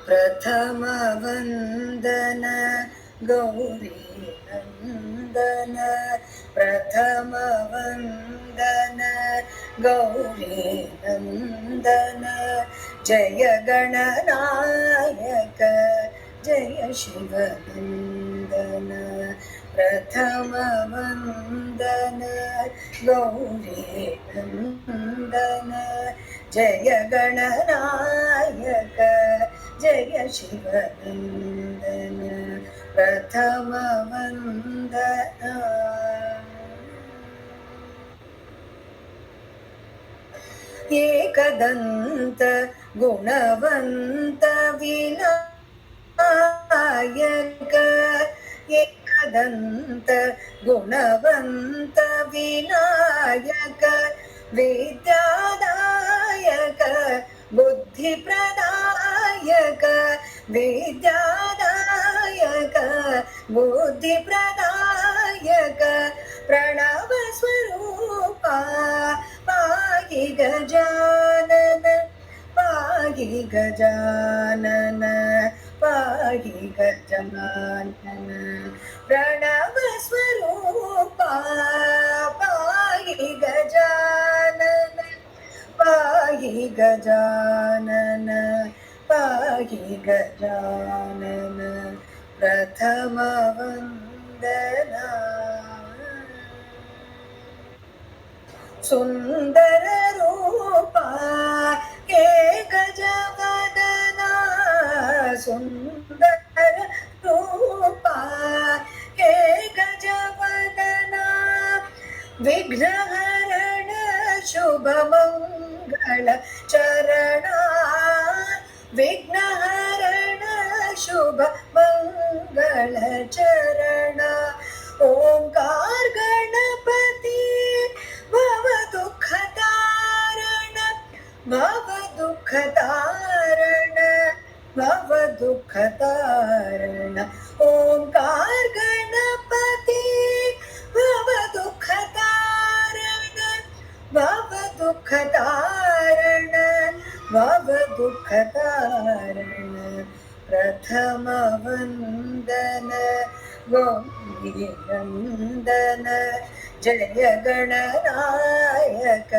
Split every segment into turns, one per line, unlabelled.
प्रथम वंदन गौरी नंदन, प्रथम वंदन गौरी नंदन, जय गणनायक जय शिव नंदन, प्रथम वंदन गौरी नंदन, जय गणनायक जय शिव नंदन, प्रथम वंदन। एकदंत गुणवंत विनायक, एकदंत गुणवंत विनायक, विद्यादायक बुद्धिप्रदायक, विद्यादायक बुद्धिप्रदायक, प्रणव स्वरूपा पाहि गजानन, पाहि गजानन, पाहि गजानन, प्रणव स्वरूपा पाहि गजानन, पाहि गजानन, पाहि गजानन, प्रथम वंदना। सुंदर रूपा हे गजवदना, सुंदर रूपा हे गजवदना, विघ्नहरण शुभ मंगल चरणा, विघ्नहरण शुभ मंगल चरणा, ओंकार गणपति भव दुख तारण, भव दुख तारण, भव दुख तारण, ओंकार गणपति भव दुख तारण, भव दुख तारण, भव दुख तारण, प्रथम वंदन गौरी नंदन, जय गणनायक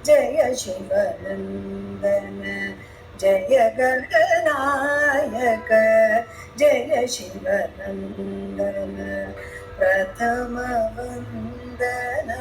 जय शिव नंदन, जय गणनायक जय शिव नंदन, प्रथम वंदना।